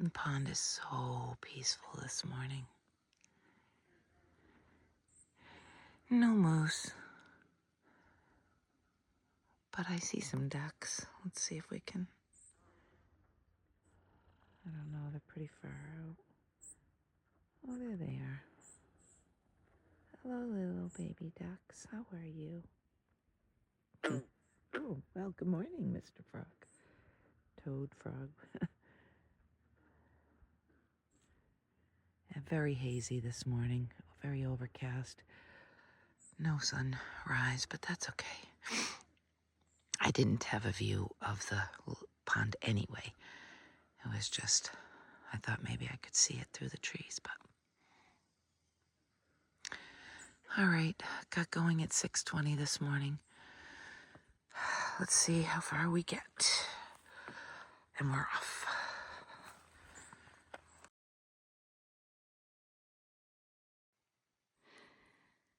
The pond is so peaceful this morning. No moose, but I see some ducks. Let's see if we can. I don't know, they're pretty far out. Oh, there they are. Hello, little baby ducks. How are you? Oh, well, good morning, Mr. Frog. Toad frog. Very hazy this morning, very overcast. No sunrise, but that's okay. I didn't have a view of the pond anyway. It was just, I thought maybe I could see it through the trees, but. All right, got going at 6:20 this morning. Let's see how far we get. And we're off.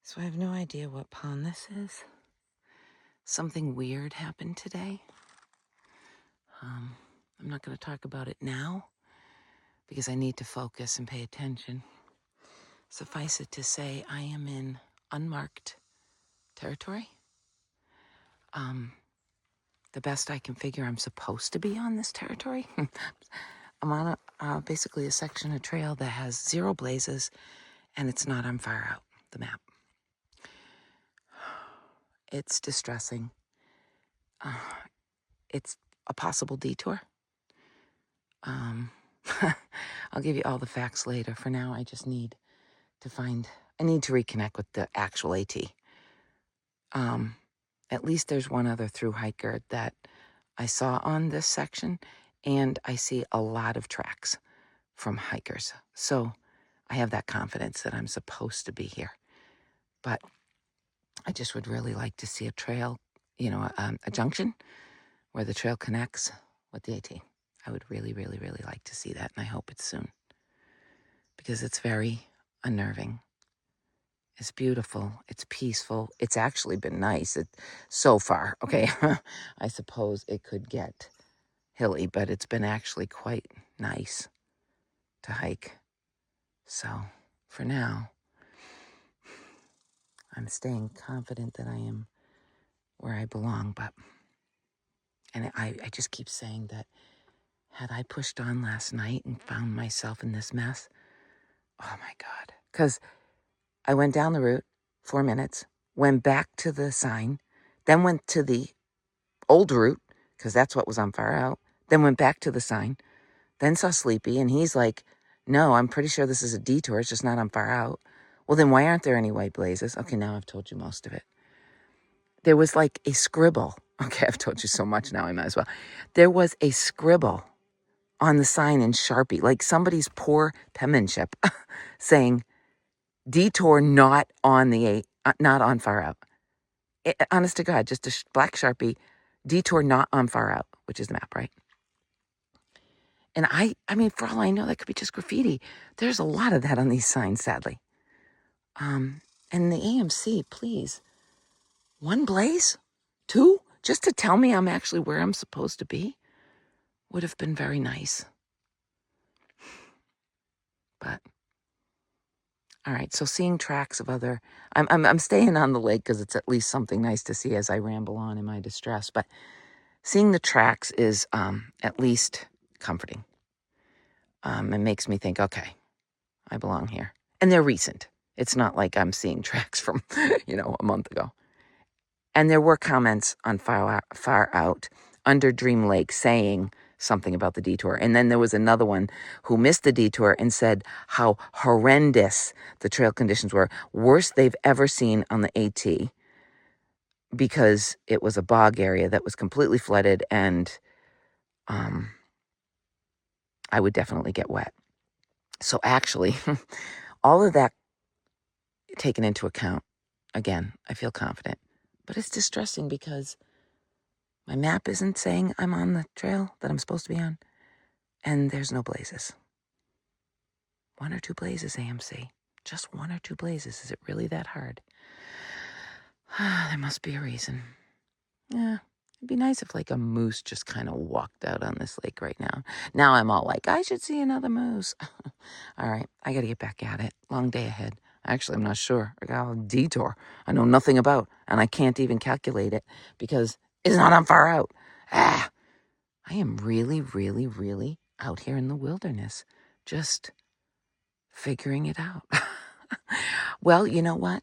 So I have no idea what pond this is. Something weird happened today. I'm not going to talk about it now because I need to focus and pay attention. Suffice it to say, I am in unmarked territory. The best I can figure, I'm supposed to be on this territory. I'm on basically a section of trail that has 0 blazes, and it's not on far out the map. It's distressing. It's a possible detour. I'll give you all the facts later. For now, I just need to reconnect with the actual AT. At least there's one other through hiker that I saw on this section, and I see a lot of tracks from hikers. So I have that confidence that I'm supposed to be here. But I just would really like to see a trail, a junction where the trail connects with the AT. I would really, really, really like to see that, and I hope it's soon because it's very unnerving. It's beautiful. It's peaceful. It's actually been nice so far. Okay, I suppose it could get hilly, but it's been actually quite nice to hike. So for now, I'm staying confident that I am where I belong. And I just keep saying that had I pushed on last night and found myself in this mess, oh my God. Because I went down the route 4 minutes, went back to the sign, then went to the old route, because that's what was on far out, then went back to the sign, then saw Sleepy, and he's like, no, I'm pretty sure this is a detour, it's just not on far out. Well, then why aren't there any white blazes? Okay, now I've told you most of it. There was like a scribble. Okay, I've told you so much now, I might as well. There was a scribble on the sign in Sharpie, like somebody's poor penmanship, saying, detour not on not on far out. Honest to God, just a black Sharpie, detour not on far out, which is the map, right? And I mean, for all I know, that could be just graffiti. There's a lot of that on these signs, sadly. And the AMC, please, 1 blaze, 2, just to tell me I'm actually where I'm supposed to be, would have been very nice. But all right, so seeing tracks of other, I'm staying on the lake because it's at least something nice to see as I ramble on in my distress. But seeing the tracks is at least comforting. It makes me think, okay, I belong here, and they're recent. It's not like I'm seeing tracks from a month ago. And there were comments on far out under Dream Lake saying something about the detour. And then there was another one who missed the detour and said how horrendous the trail conditions were, worst they've ever seen on the AT, because it was a bog area that was completely flooded, and I would definitely get wet. So actually, all of that taken into account, again, I feel confident. But it's distressing because my map isn't saying I'm on the trail that I'm supposed to be on, and there's no blazes. 1 or 2 blazes, AMC. Just 1 or 2 blazes. Is it really that hard? There must be a reason. Yeah, It'd be nice if like a moose just kind of walked out on this lake right now. Now I'm all like, I should see another moose. All right, I got to get back at it. Long day ahead. Actually, I'm not sure. I got a detour I know nothing about, and I can't even calculate it because it's not on far out. Ah, I am really, really, really out here in the wilderness, just figuring it out. Well, you know what?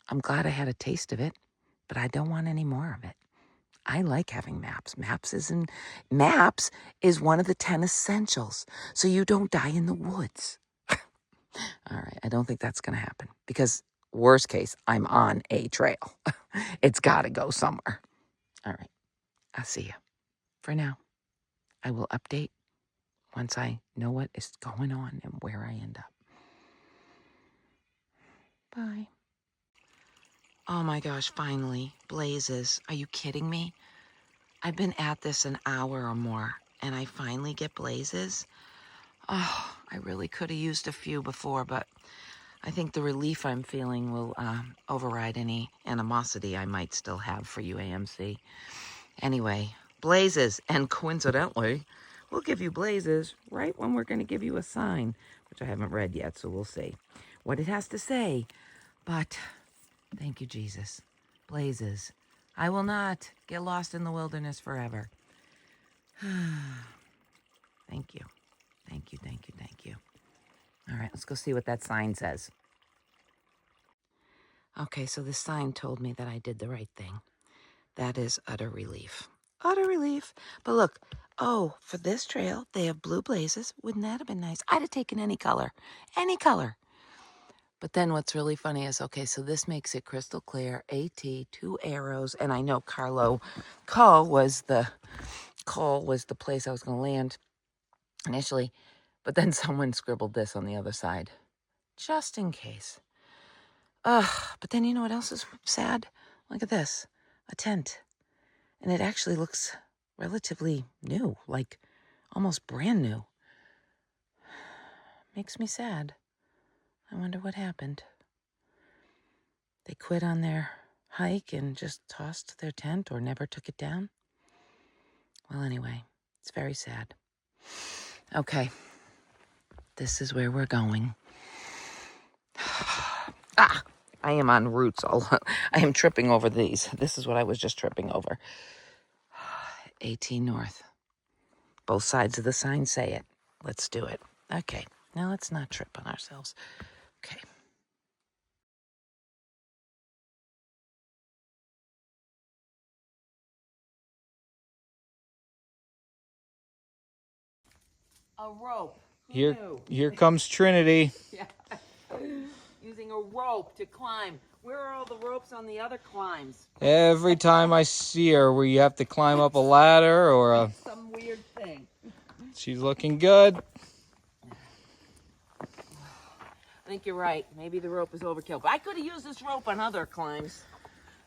I'm glad I had a taste of it, but I don't want any more of it. I like having maps. Maps is one of the 10 essentials, so you don't die in the woods. All right, I don't think that's going to happen because worst case, I'm on a trail. It's got to go somewhere. All right, I'll see you. For now, I will update once I know what is going on and where I end up. Bye. Oh my gosh, finally, blazes. Are you kidding me? I've been at this an hour or more, and I finally get blazes. Oh, I really could have used a few before, but I think the relief I'm feeling will override any animosity I might still have for you, AMC. Anyway, blazes, and coincidentally, we'll give you blazes right when we're going to give you a sign, which I haven't read yet, so we'll see what it has to say. But thank you, Jesus. Blazes. I will not get lost in the wilderness forever. Thank you. Thank you, thank you, thank you. All right, let's go see what that sign says. Okay, so this sign told me that I did the right thing. That is utter relief. Utter relief. But look, oh, for this trail, they have blue blazes. Wouldn't that have been nice? I'd have taken any color. Any color. But then what's really funny is, okay, so this makes it crystal clear. AT, 2 arrows, and I know Cole was the place I was going to land initially. But then someone scribbled this on the other side, just in case. But then you know what else is sad? Look at this, a tent. And it actually looks relatively new, like almost brand new. Makes me sad. I wonder what happened. They quit on their hike and just tossed their tent or never took it down? Well, anyway, it's very sad. Okay, this is where we're going. I am on roots. I am tripping over these. This is what I was just tripping over. 18 North. Both sides of the sign say it. Let's do it. Okay, now let's not trip on ourselves. Okay. A rope. Here comes Trinity. Yeah. Using a rope to climb. Where are all the ropes on the other climbs? Every time I see her, where you have to climb up a ladder or some weird thing. She's looking good. I think you're right. Maybe the rope is overkill. But I could have used this rope on other climbs.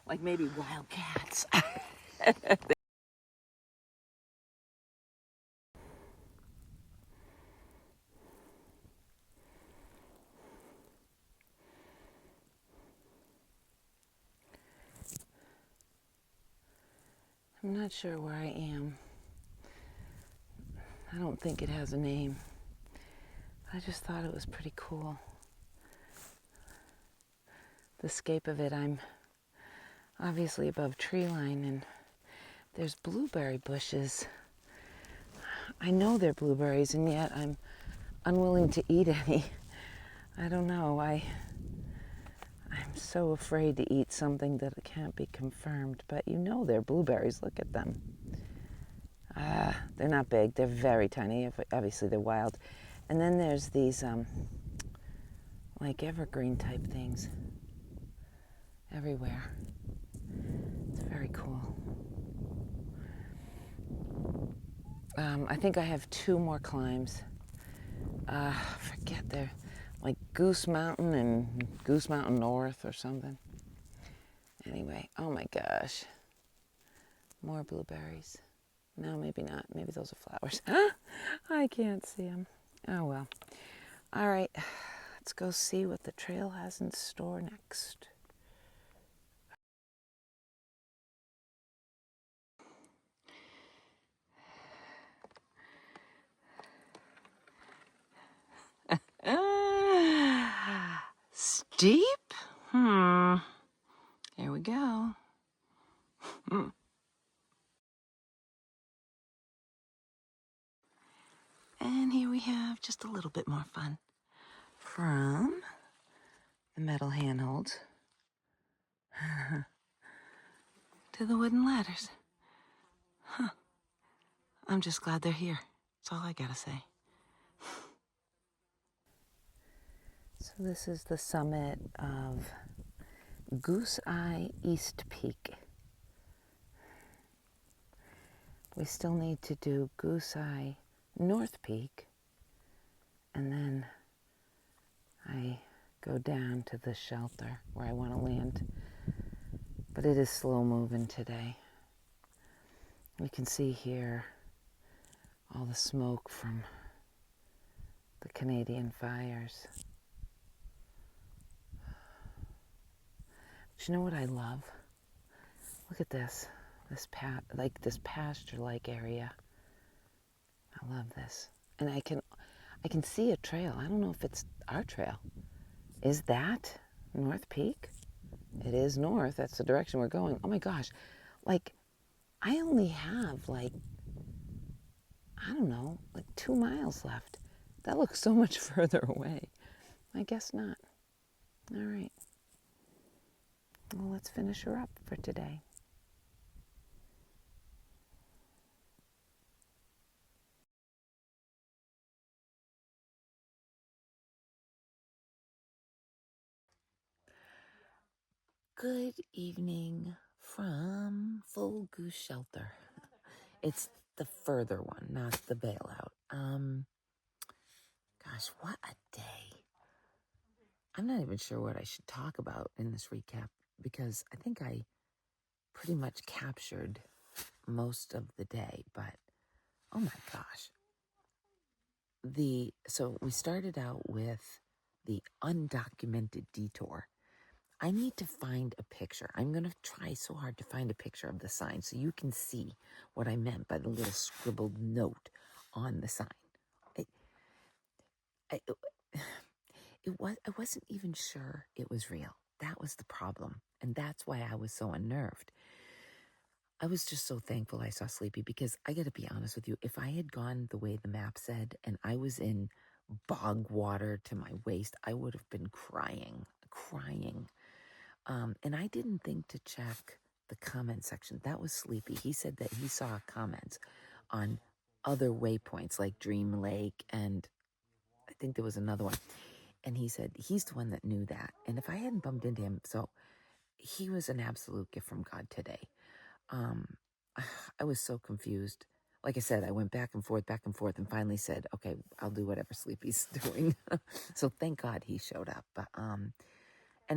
Like maybe wildcats. I'm not sure where I am. I don't think it has a name. I just thought it was pretty cool. The scape of it, I'm obviously above tree line and there's blueberry bushes. I know they're blueberries and yet I'm unwilling to eat any. I don't know. I'm so afraid to eat something that can't be confirmed, but you know they're blueberries. Look at them. They're not big. They're very tiny. Obviously, they're wild. And then there's these, like evergreen type things everywhere. It's very cool. I think I have 2 more climbs. Forget they're like Goose Mountain and Goose Mountain North or something. Anyway, oh my gosh. More blueberries. No, maybe not. Maybe those are flowers. I can't see them. Oh well. All right, let's go see what the trail has in store next. deep? Here we go. And here we have just a little bit more fun from the metal handholds to the wooden ladders. I'm just glad they're here. That's all I gotta say. So this is the summit of Goose Eye East Peak. We still need to do Goose Eye North Peak, and then I go down to the shelter where I want to land. But it is slow moving today. We can see here all the smoke from the Canadian fires. But you know what I love? Look at this pasture-like area. I love this. And I can see a trail. I don't know if it's our trail. Is that North Peak? It is north. That's the direction we're going. Oh my gosh. Like, I only have I don't know, 2 miles left. That looks so much further away. I guess not. All right. Well, let's finish her up for today. Good evening from Full Goose Shelter. It's the further one, not the bailout. Gosh, what a day. I'm not even sure what I should talk about in this recap because I think I pretty much captured most of the day, but oh my gosh. So we started out with the undocumented detour. I need to find a picture. I'm going to try so hard to find a picture of the sign so you can see what I meant by the little scribbled note on the sign. I wasn't even sure it was real. That was the problem. And that's why I was so unnerved. I was just so thankful I saw Sleepy because I got to be honest with you. If I had gone the way the map said and I was in bog water to my waist, I would have been crying. And I didn't think to check the comment section. That was Sleepy. He said that he saw comments on other waypoints like Dream Lake, and I think there was another one. And he said he's the one that knew that. And if I hadn't bumped into him, so he was an absolute gift from God today. I was so confused. Like I said, I went back and forth, and finally said, okay, I'll do whatever Sleepy's doing. So thank God he showed up. But and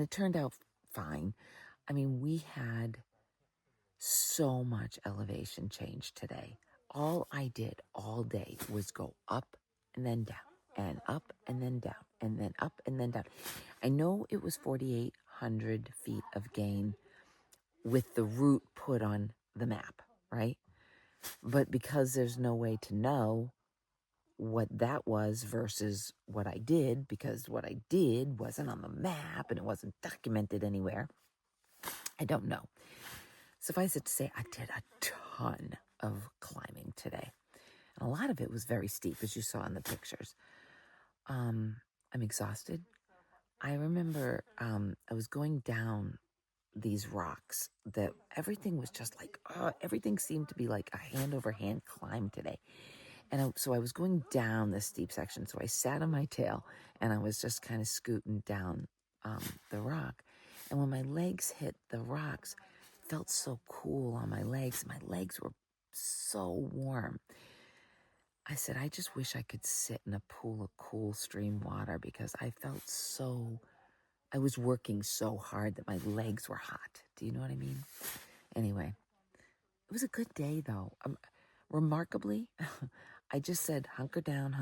it turned out fine. I mean, we had so much elevation change today. All I did all day was go up and then down, and up and then down, and then up and then down. I know it was 4,800 feet of gain with the route put on the map, right? But because there's no way to know what that was versus what I did, because what I did wasn't on the map and it wasn't documented anywhere, I don't know. Suffice it to say, I did a ton of climbing today. And a lot of it was very steep, as you saw in the pictures. I'm exhausted. I remember I was going down these rocks that everything was just like, everything seemed to be like a hand over hand climb today. And so I was going down this steep section. So I sat on my tail and I was just kind of scooting down the rock. And when my legs hit the rocks, it felt so cool on my legs. My legs were so warm. I said, I just wish I could sit in a pool of cool stream water because I was working so hard that my legs were hot. Do you know what I mean? Anyway, it was a good day though. Remarkably, I just said, hunker down,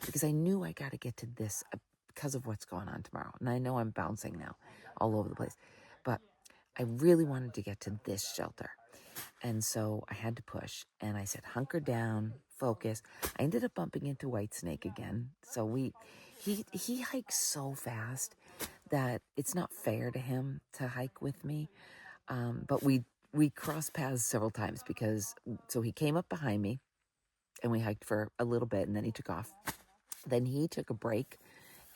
because I knew I got to get to this because of what's going on tomorrow. And I know I'm bouncing now all over the place, but I really wanted to get to this shelter. And so I had to push and I said, hunker down, focus. I ended up bumping into Whitesnake again. So he hikes so fast that it's not fair to him to hike with me. But we crossed paths several times because so he came up behind me and we hiked for a little bit and then he took off. Then he took a break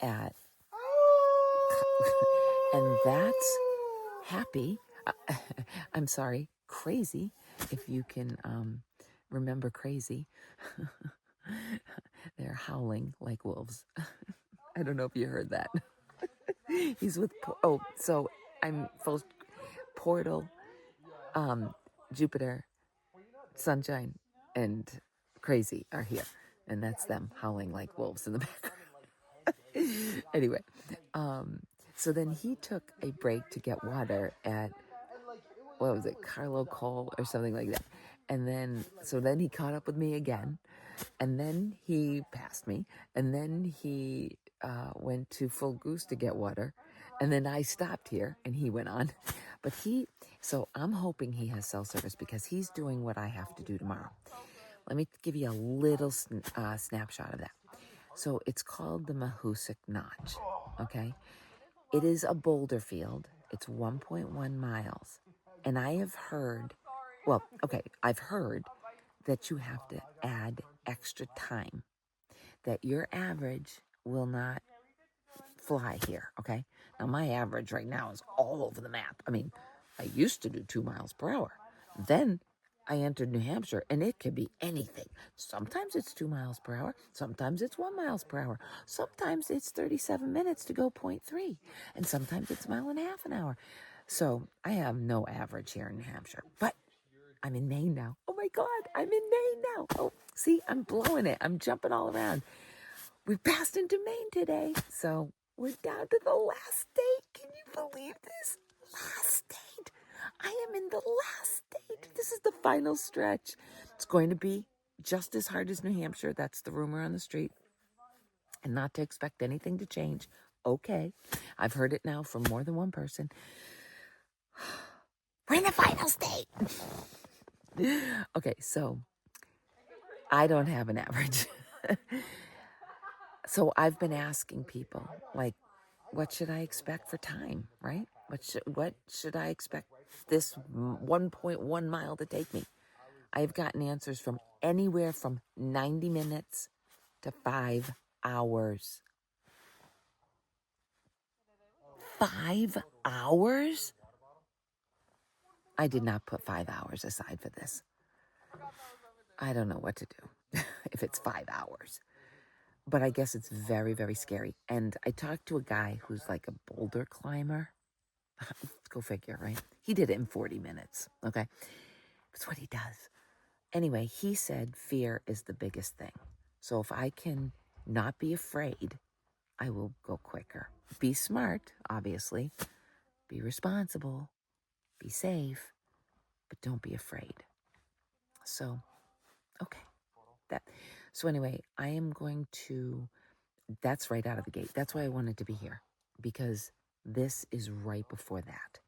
at and that's happy. I'm sorry, crazy. If you can remember crazy, they're howling like wolves. I don't know if you heard that. He's with so I'm full portal, Jupiter, sunshine, and crazy are here, and that's them howling like wolves in the background. Anyway, so then he took a break to get water at what was it, Carlo Cole or something like that, and then he caught up with me again, and then he passed me, and then he went to Full Goose to get water, and then I stopped here and he went on. But so I'm hoping he has cell service because he's doing what I have to do tomorrow. Let me give you a little snapshot of that. So it's called the Mahoosic Notch, okay? It is a boulder field. It's 1.1 miles. And I have heard, I've heard that you have to add extra time, that your average will not fly here, okay? Now, my average right now is all over the map. I mean, I used to do 2 miles per hour. Then I entered New Hampshire, and it could be anything. Sometimes it's 2 miles per hour. Sometimes it's 1 miles per hour. Sometimes it's 37 minutes to go 0.3. And sometimes it's a mile and a half an hour. So I have no average here in New Hampshire. But I'm in Maine now. Oh, my God, I'm in Maine now. Oh, see, I'm blowing it. I'm jumping all around. We passed into Maine today. So we're down to the last state. Can you believe this? Last state. I am in the last state. This is the final stretch. It's going to be just as hard as New Hampshire. That's the rumor on the street. And not to expect anything to change. Okay. I've heard it now from more than one person. We're in the final state. Okay, so I don't have an average. So I've been asking people, like, what should I expect for time, right? What should I expect this 1.1 mile to take me? I've gotten answers from anywhere from 90 minutes to 5 hours. 5 hours? I did not put 5 hours aside for this. I don't know what to do if it's 5 hours. But I guess it's very, very scary. And I talked to a guy who's like a boulder climber. Go figure, right? He did it in 40 minutes, okay? That's what he does. Anyway, he said fear is the biggest thing. So if I can not be afraid, I will go quicker. Be smart, obviously. Be responsible. Be safe. But don't be afraid. So, okay. So anyway, I am going to, that's right out of the gate. That's why I wanted to be here. Because this is right before that.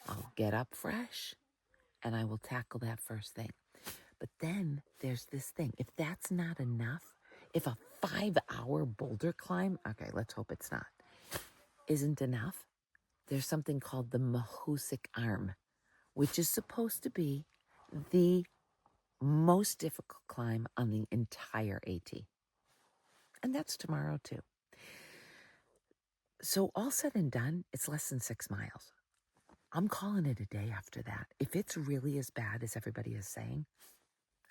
I'll get up fresh and I will tackle that first thing. But then there's this thing. If that's not enough, if a 5-hour boulder climb, okay, let's hope it's not, isn't enough, there's something called the Mahoosic Arm, which is supposed to be the most difficult climb on the entire AT. And that's tomorrow too. So all said and done, it's less than 6 miles. I'm calling it a day after that. If it's really as bad as everybody is saying,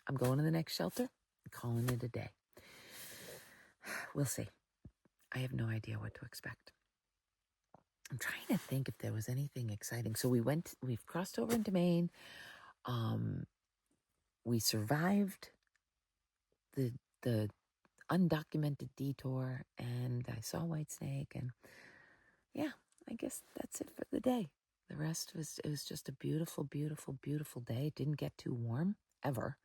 I'm going to the next shelter and calling it a day. We'll see. I have no idea what to expect. I'm trying to think if there was anything exciting. So we've crossed over into Maine. We survived the undocumented detour, and I saw Whitesnake, and yeah, I guess that's it for the day. The rest it was just a beautiful, beautiful, beautiful day. It didn't get too warm ever.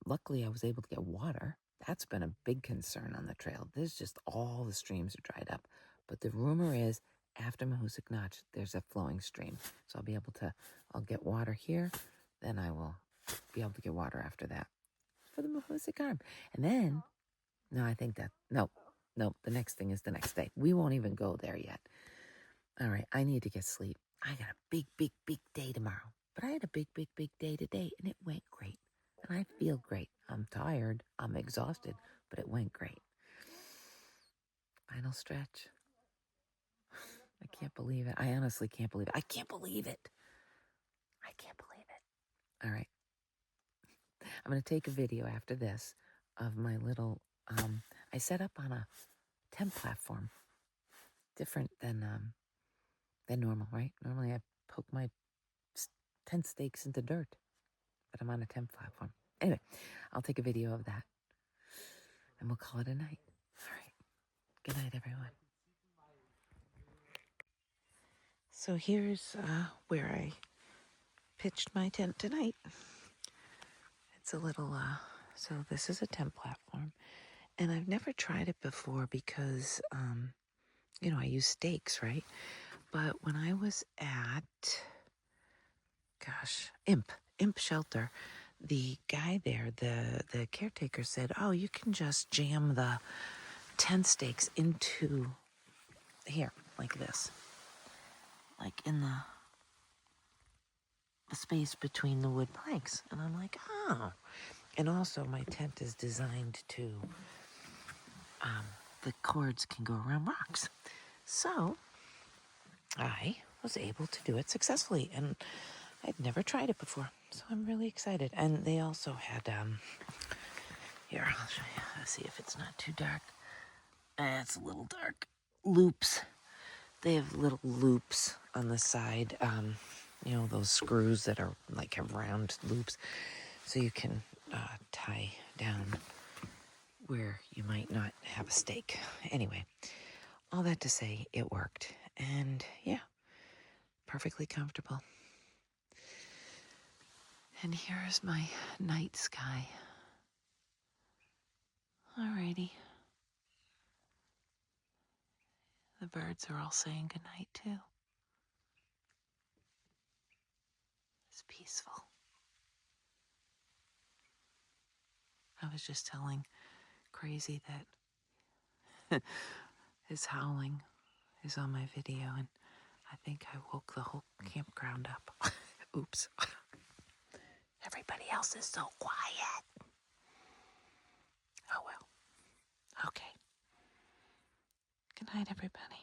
Luckily I was able to get water. That's been a big concern on the trail. There's just all the streams are dried up. But the rumor is after Mahoosic Notch, there's a flowing stream. So I'll get water here. Then I will be able to get water after that for the Mahoosic Arm. And then, the next thing is the next day. We won't even go there yet. All right, I need to get sleep. I got a big, big, big day tomorrow. But I had a big, big, big day today, and it went great. And I feel great. I'm tired. I'm exhausted, but it went great. Final stretch. I can't believe it. I honestly can't believe it. I can't believe it. I can't believe it. All right. I'm going to take a video after this of my little, I set up on a tent platform, different than normal, right? Normally I poke my tent stakes into dirt, but I'm on a tent platform. Anyway, I'll take a video of that and we'll call it a night. All right. Good night, everyone. So here's where I pitched my tent tonight. It's a little, so this is a tent platform. And I've never tried it before because, I use stakes, right? But when I was at, Imp Shelter, the guy there, the caretaker said, oh, you can just jam the tent stakes into here, like this. Like in the space between the wood planks. And I'm like, oh. And also my tent is designed to, the cords can go around rocks. So I was able to do it successfully. And I'd never tried it before. So I'm really excited. And they also had, here, I'll show you. Let's see if it's not too dark. It's a little dark. Loops. They have little loops on the side. Those screws that are like have round loops. So you can tie down where you might not have a stake. Anyway, all that to say, it worked. And yeah, perfectly comfortable. And here's my night sky. Alrighty. The birds are all saying goodnight too. It's peaceful. I was just telling Crazy that his howling is on my video, and I think I woke the whole campground up. Oops. Everybody else is so quiet. Oh well. Okay. Good night, everybody.